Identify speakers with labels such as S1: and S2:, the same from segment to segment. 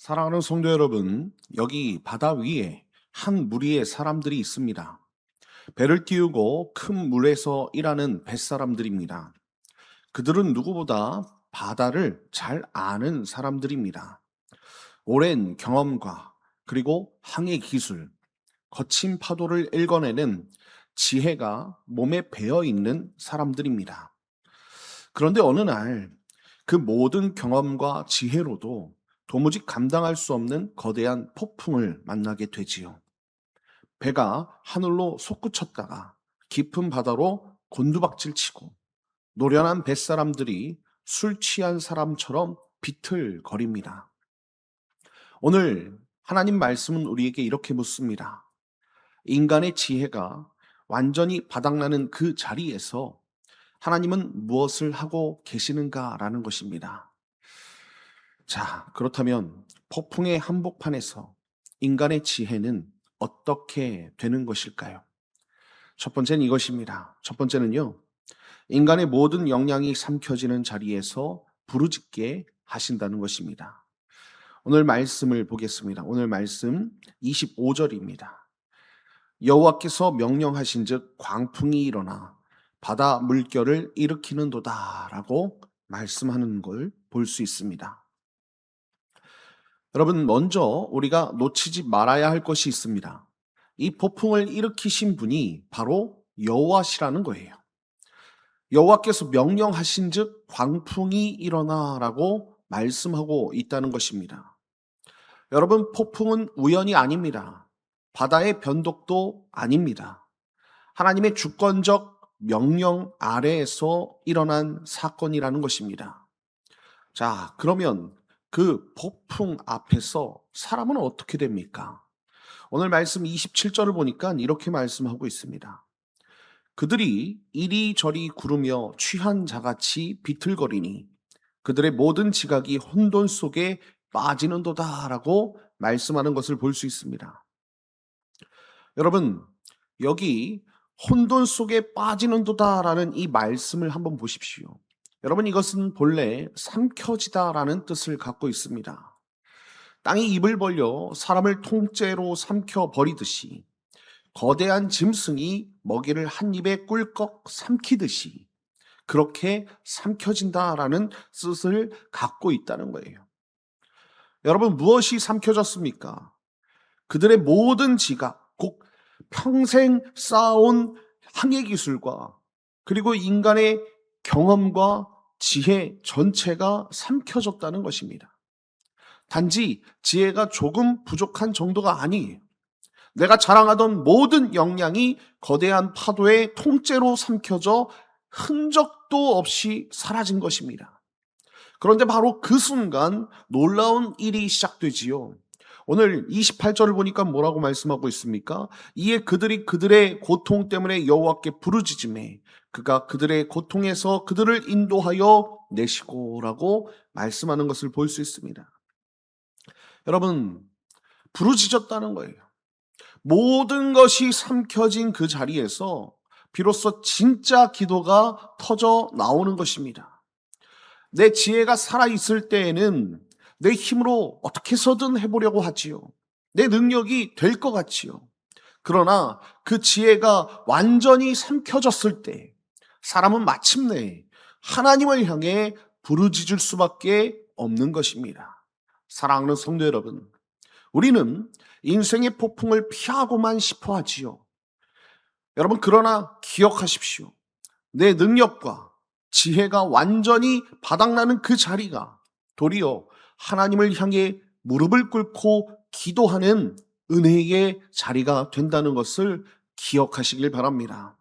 S1: 사랑하는 성도 여러분, 여기 바다 위에 한 무리의 사람들이 있습니다. 배를 띄우고 큰 물에서 일하는 뱃사람들입니다. 그들은 누구보다 바다를 잘 아는 사람들입니다. 오랜 경험과 그리고 항해 기술, 거친 파도를 읽어내는 지혜가 몸에 배어 있는 사람들입니다. 그런데 어느 날 그 모든 경험과 지혜로도 도무지 감당할 수 없는 거대한 폭풍을 만나게 되지요. 배가 하늘로 솟구쳤다가 깊은 바다로 곤두박질 치고 노련한 뱃사람들이 술 취한 사람처럼 비틀거립니다. 오늘 하나님 말씀은 우리에게 이렇게 묻습니다. 인간의 지혜가 완전히 바닥나는 그 자리에서 하나님은 무엇을 하고 계시는가라는 것입니다. 자, 그렇다면 폭풍의 한복판에서 인간의 지혜는 어떻게 되는 것일까요? 첫 번째는 이것입니다. 첫 번째는요, 인간의 모든 역량이 삼켜지는 자리에서 부르짖게 하신다는 것입니다. 오늘 말씀을 보겠습니다. 오늘 말씀 25절입니다. 여호와께서 명령하신즉 광풍이 일어나 바다 물결을 일으키는도다라고 말씀하는 걸 볼 수 있습니다. 여러분, 먼저 우리가 놓치지 말아야 할 것이 있습니다. 이 폭풍을 일으키신 분이 바로 여호와시라는 거예요. 여호와께서 명령하신즉 광풍이 일어나라고 말씀하고 있다는 것입니다. 여러분, 폭풍은 우연이 아닙니다. 바다의 변덕도 아닙니다. 하나님의 주권적 명령 아래에서 일어난 사건이라는 것입니다. 자, 그러면 그 폭풍 앞에서 사람은 어떻게 됩니까? 오늘 말씀 27절을 보니까 이렇게 말씀하고 있습니다. 그들이 이리저리 구르며 취한 자같이 비틀거리니 그들의 모든 지각이 혼돈 속에 빠지는도다라고 말씀하는 것을 볼 수 있습니다. 여러분, 여기 혼돈 속에 빠지는도다라는 이 말씀을 한번 보십시오. 여러분, 이것은 본래 삼켜지다라는 뜻을 갖고 있습니다. 땅이 입을 벌려 사람을 통째로 삼켜 버리듯이 거대한 짐승이 먹이를 한 입에 꿀꺽 삼키듯이 그렇게 삼켜진다라는 뜻을 갖고 있다는 거예요. 여러분, 무엇이 삼켜졌습니까? 그들의 모든 지각, 곧 평생 쌓아온 항해 기술과 그리고 인간의 경험과 지혜 전체가 삼켜졌다는 것입니다. 단지 지혜가 조금 부족한 정도가 아니에요. 내가 자랑하던 모든 역량이 거대한 파도의 통째로 삼켜져 흔적도 없이 사라진 것입니다. 그런데 바로 그 순간 놀라운 일이 시작되지요. 오늘 28절을 보니까 뭐라고 말씀하고 있습니까? 이에 그들이 그들의 고통 때문에 여호와께 부르짖음에 그가 그들의 고통에서 그들을 인도하여 내시고라고 말씀하는 것을 볼 수 있습니다. 여러분, 부르짖었다는 거예요. 모든 것이 삼켜진 그 자리에서 비로소 진짜 기도가 터져 나오는 것입니다. 내 지혜가 살아있을 때에는 내 힘으로 어떻게 해서든 해보려고 하지요. 내 능력이 될 것 같지요. 그러나 그 지혜가 완전히 삼켜졌을 때 사람은 마침내 하나님을 향해 부르짖을 수밖에 없는 것입니다. 사랑하는 성도 여러분, 우리는 인생의 폭풍을 피하고만 싶어 하지요. 여러분, 그러나 기억하십시오. 내 능력과 지혜가 완전히 바닥나는 그 자리가 도리어 하나님을 향해 무릎을 꿇고 기도하는 은혜의 자리가 된다는 것을 기억하시길 바랍니다.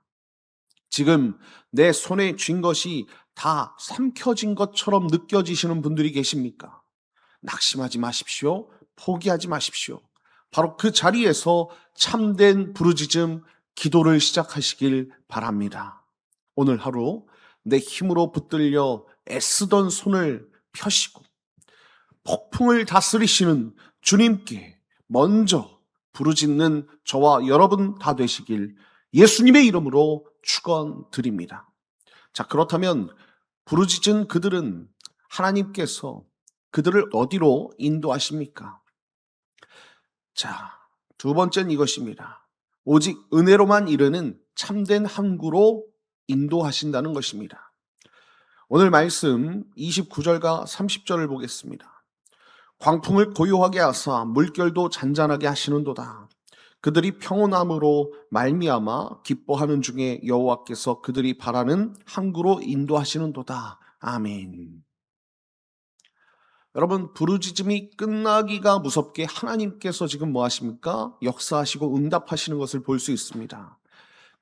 S1: 지금 내 손에 쥔 것이 다 삼켜진 것처럼 느껴지시는 분들이 계십니까? 낙심하지 마십시오. 포기하지 마십시오. 바로 그 자리에서 참된 부르짖음, 기도를 시작하시길 바랍니다. 오늘 하루 내 힘으로 붙들려 애쓰던 손을 펴시고 폭풍을 다스리시는 주님께 먼저 부르짖는 저와 여러분 다 되시길 예수님의 이름으로 축원드립니다. 자, 그렇다면 부르짖은 그들은 하나님께서 그들을 어디로 인도하십니까? 자, 두 번째는 이것입니다. 오직 은혜로만 이르는 참된 항구로 인도하신다는 것입니다. 오늘 말씀 29절과 30절을 보겠습니다. 광풍을 고요하게 하사 물결도 잔잔하게 하시는도다. 그들이 평온함으로 말미암아 기뻐하는 중에 여호와께서 그들이 바라는 항구로 인도하시는도다. 아멘. 여러분, 부르짖음이 끝나기가 무섭게 하나님께서 지금 뭐 하십니까? 역사하시고 응답하시는 것을 볼 수 있습니다.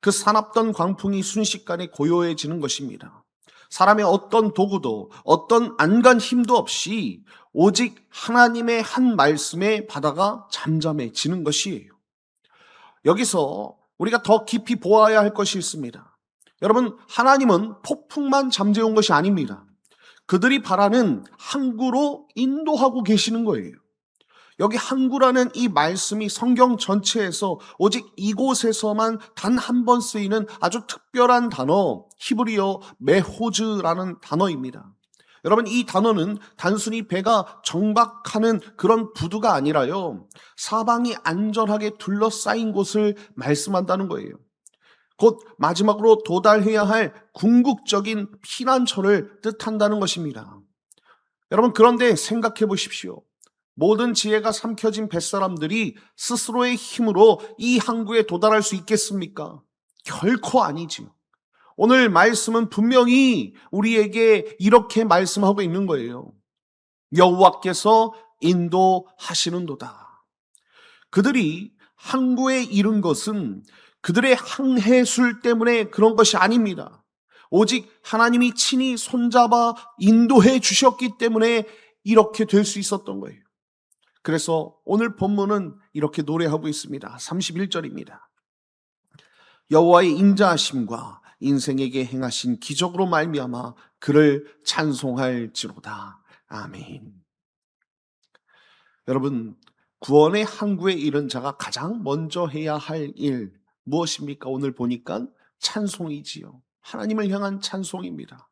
S1: 그 사납던 광풍이 순식간에 고요해지는 것입니다. 사람의 어떤 도구도 어떤 안간 힘도 없이 오직 하나님의 한 말씀에 바다가 잠잠해지는 것이에요. 여기서 우리가 더 깊이 보아야 할 것이 있습니다. 여러분, 하나님은 폭풍만 잠재운 것이 아닙니다. 그들이 바라는 항구로 인도하고 계시는 거예요. 여기 항구라는 이 말씀이 성경 전체에서 오직 이곳에서만 단 한 번 쓰이는 아주 특별한 단어, 히브리어 메호즈라는 단어입니다. 여러분, 이 단어는 단순히 배가 정박하는 그런 부두가 아니라요, 사방이 안전하게 둘러싸인 곳을 말씀한다는 거예요. 곧 마지막으로 도달해야 할 궁극적인 피난처를 뜻한다는 것입니다. 여러분, 그런데 생각해 보십시오. 모든 지혜가 삼켜진 뱃사람들이 스스로의 힘으로 이 항구에 도달할 수 있겠습니까? 결코 아니지요. 오늘 말씀은 분명히 우리에게 이렇게 말씀하고 있는 거예요. 여호와께서 인도하시는도다. 그들이 항구에 이른 것은 그들의 항해술 때문에 그런 것이 아닙니다. 오직 하나님이 친히 손잡아 인도해 주셨기 때문에 이렇게 될 수 있었던 거예요. 그래서 오늘 본문은 이렇게 노래하고 있습니다. 31절입니다. 여호와의 인자하심과 인생에게 행하신 기적으로 말미암아 그를 찬송할지로다. 아멘. 여러분, 구원의 항구에 이른 자가 가장 먼저 해야 할 일 무엇입니까? 오늘 보니까 찬송이지요. 하나님을 향한 찬송입니다.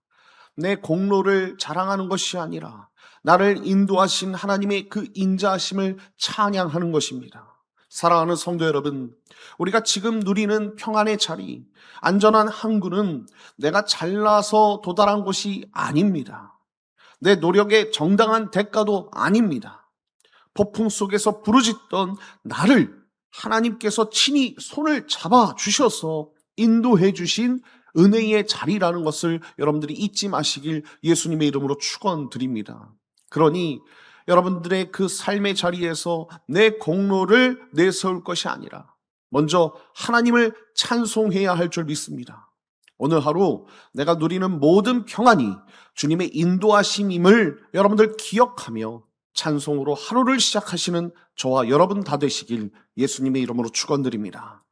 S1: 내 공로를 자랑하는 것이 아니라 나를 인도하신 하나님의 그 인자하심을 찬양하는 것입니다. 사랑하는 성도 여러분, 우리가 지금 누리는 평안의 자리, 안전한 항구는 내가 잘나서 도달한 곳이 아닙니다. 내 노력의 정당한 대가도 아닙니다. 폭풍 속에서 부르짖던 나를 하나님께서 친히 손을 잡아 주셔서 인도해 주신 은혜의 자리라는 것을 여러분들이 잊지 마시길 예수님의 이름으로 축원드립니다. 그러니 여러분들의 그 삶의 자리에서 내 공로를 내세울 것이 아니라 먼저 하나님을 찬송해야 할 줄 믿습니다. 오늘 하루 내가 누리는 모든 평안이 주님의 인도하심임을 여러분들 기억하며 찬송으로 하루를 시작하시는 저와 여러분 다 되시길 예수님의 이름으로 축원드립니다.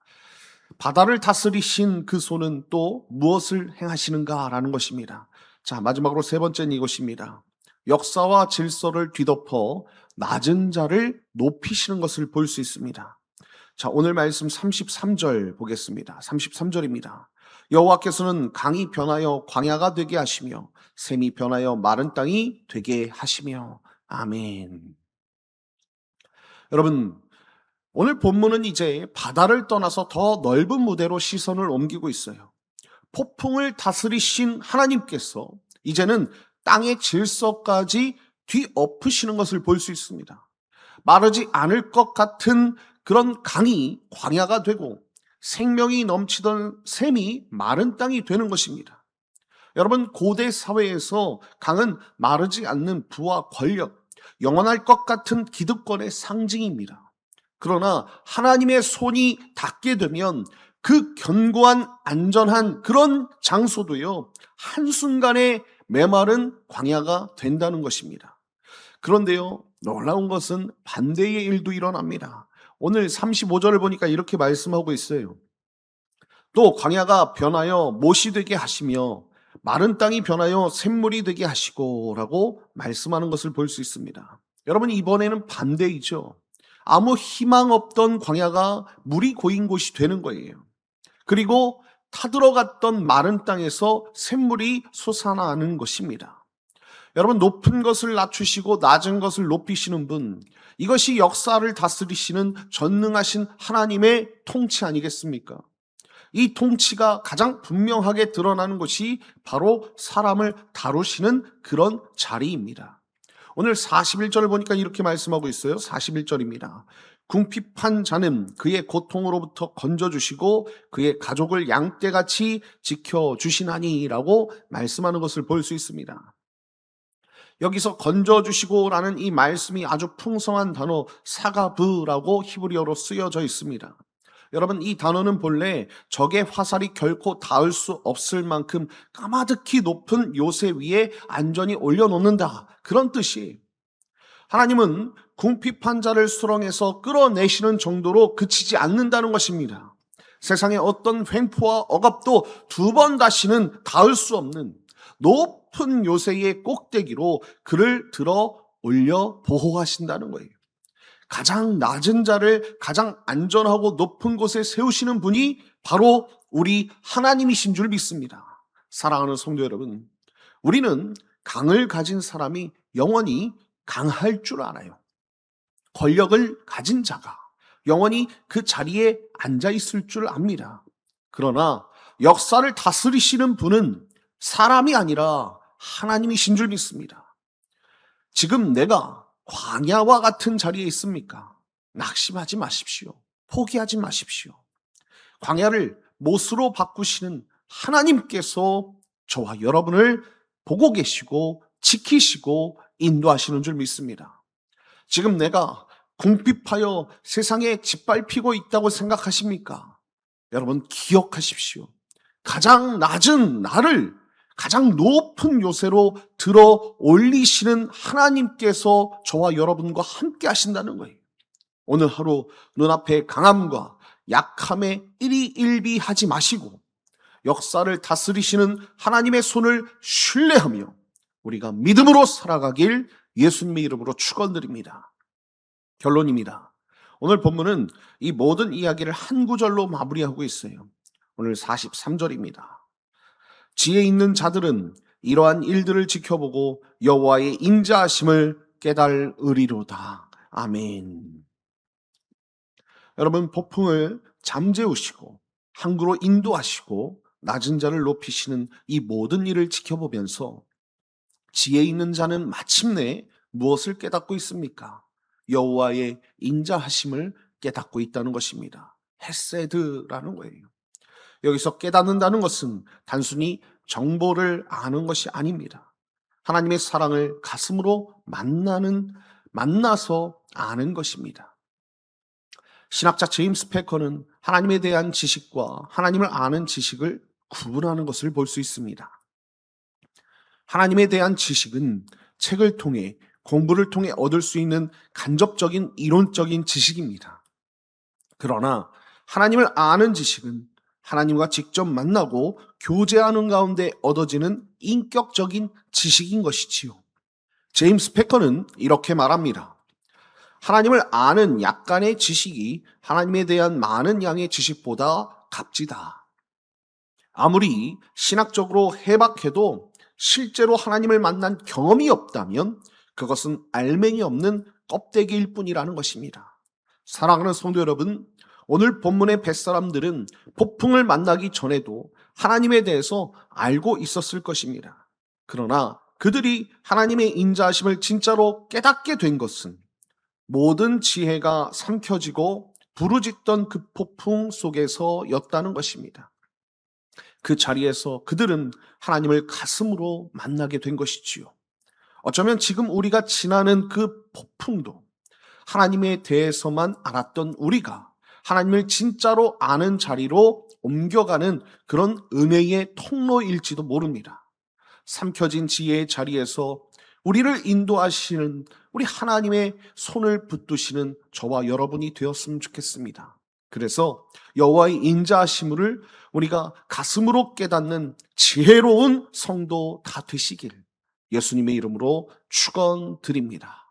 S1: 바다를 다스리신 그 손은 또 무엇을 행하시는가라는 것입니다. 자, 마지막으로 세 번째는 이것입니다. 역사와 질서를 뒤덮어 낮은 자를 높이시는 것을 볼 수 있습니다. 자, 오늘 말씀 33절 보겠습니다. 33절입니다. 여호와께서는 강이 변하여 광야가 되게 하시며 샘이 변하여 마른 땅이 되게 하시며. 아멘. 여러분, 오늘 본문은 이제 바다를 떠나서 더 넓은 무대로 시선을 옮기고 있어요. 폭풍을 다스리신 하나님께서 이제는 땅의 질서까지 뒤엎으시는 것을 볼 수 있습니다. 마르지 않을 것 같은 그런 강이 광야가 되고 생명이 넘치던 샘이 마른 땅이 되는 것입니다. 여러분, 고대 사회에서 강은 마르지 않는 부와 권력, 영원할 것 같은 기득권의 상징입니다. 그러나 하나님의 손이 닿게 되면 그 견고한 안전한 그런 장소도요, 한순간에 메마른 광야가 된다는 것입니다. 그런데요, 놀라운 것은 반대의 일도 일어납니다. 오늘 35절을 보니까 이렇게 말씀하고 있어요. 또 광야가 변하여 못이 되게 하시며 마른 땅이 변하여 샘물이 되게 하시고 라고 말씀하는 것을 볼 수 있습니다. 여러분, 이번에는 반대이죠. 아무 희망 없던 광야가 물이 고인 곳이 되는 거예요. 그리고 타들어갔던 마른 땅에서 샘물이 솟아나는 것입니다. 여러분, 높은 것을 낮추시고 낮은 것을 높이시는 분, 이것이 역사를 다스리시는 전능하신 하나님의 통치 아니겠습니까? 이 통치가 가장 분명하게 드러나는 것이 바로 사람을 다루시는 그런 자리입니다. 오늘 41절을 보니까 이렇게 말씀하고 있어요. 41절입니다. 궁핍한 자는 그의 고통으로부터 건져주시고 그의 가족을 양떼같이 지켜주시나니 라고 말씀하는 것을 볼 수 있습니다. 여기서 건져주시고 라는 이 말씀이 아주 풍성한 단어 사가브라고 히브리어로 쓰여져 있습니다. 여러분, 이 단어는 본래 적의 화살이 결코 닿을 수 없을 만큼 까마득히 높은 요새 위에 안전히 올려놓는다, 그런 뜻이에요. 하나님은 궁핍한 자를 수렁에서 끌어내시는 정도로 그치지 않는다는 것입니다. 세상의 어떤 횡포와 억압도 두 번 다시는 닿을 수 없는 높은 요새의 꼭대기로 그를 들어 올려 보호하신다는 거예요. 가장 낮은 자를 가장 안전하고 높은 곳에 세우시는 분이 바로 우리 하나님이신 줄 믿습니다. 사랑하는 성도 여러분, 우리는 강을 가진 사람이 영원히 강할 줄 알아요. 권력을 가진 자가 영원히 그 자리에 앉아 있을 줄 압니다. 그러나 역사를 다스리시는 분은 사람이 아니라 하나님이신 줄 믿습니다. 지금 내가 광야와 같은 자리에 있습니까? 낙심하지 마십시오. 포기하지 마십시오. 광야를 못으로 바꾸시는 하나님께서 저와 여러분을 보고 계시고 지키시고 인도하시는 줄 믿습니다. 지금 내가 궁핍하여 세상에 짓밟히고 있다고 생각하십니까? 여러분, 기억하십시오. 가장 낮은 나를 가장 높은 요새로 들어 올리시는 하나님께서 저와 여러분과 함께 하신다는 거예요. 오늘 하루 눈앞에 강함과 약함에 일희일비하지 마시고 역사를 다스리시는 하나님의 손을 신뢰하며 우리가 믿음으로 살아가길 예수님의 이름으로 축원드립니다. 결론입니다. 오늘 본문은 이 모든 이야기를 한 구절로 마무리하고 있어요. 오늘 43절입니다. 지혜 있는 자들은 이러한 일들을 지켜보고 여호와의 인자하심을 깨달으리로다. 아멘. 여러분, 폭풍을 잠재우시고 항구로 인도하시고 낮은 자를 높이시는 이 모든 일을 지켜보면서 지혜 있는 자는 마침내 무엇을 깨닫고 있습니까? 여호와의 인자하심을 깨닫고 있다는 것입니다. 헤세드라는 거예요. 여기서 깨닫는다는 것은 단순히 정보를 아는 것이 아닙니다. 하나님의 사랑을 가슴으로 만나서 아는 것입니다. 신학자 제임스 패커는 하나님에 대한 지식과 하나님을 아는 지식을 구분하는 것을 볼 수 있습니다. 하나님에 대한 지식은 책을 통해 공부를 통해 얻을 수 있는 간접적인 이론적인 지식입니다. 그러나 하나님을 아는 지식은 하나님과 직접 만나고 교제하는 가운데 얻어지는 인격적인 지식인 것이지요. 제임스 패커는 이렇게 말합니다. 하나님을 아는 약간의 지식이 하나님에 대한 많은 양의 지식보다 값지다. 아무리 신학적으로 해박해도 실제로 하나님을 만난 경험이 없다면 그것은 알맹이 없는 껍데기일 뿐이라는 것입니다. 사랑하는 성도 여러분, 오늘 본문의 뱃사람들은 폭풍을 만나기 전에도 하나님에 대해서 알고 있었을 것입니다. 그러나 그들이 하나님의 인자하심을 진짜로 깨닫게 된 것은 모든 지혜가 삼켜지고 부르짖던 그 폭풍 속에서였다는 것입니다. 그 자리에서 그들은 하나님을 가슴으로 만나게 된 것이지요. 어쩌면 지금 우리가 지나는 그 폭풍도 하나님에 대해서만 알았던 우리가 하나님을 진짜로 아는 자리로 옮겨가는 그런 은혜의 통로일지도 모릅니다. 삼켜진 지혜의 자리에서 우리를 인도하시는 우리 하나님의 손을 붙드시는 저와 여러분이 되었으면 좋겠습니다. 그래서 여호와의 인자하심을 우리가 가슴으로 깨닫는 지혜로운 성도 다 되시길 예수님의 이름으로 축원드립니다.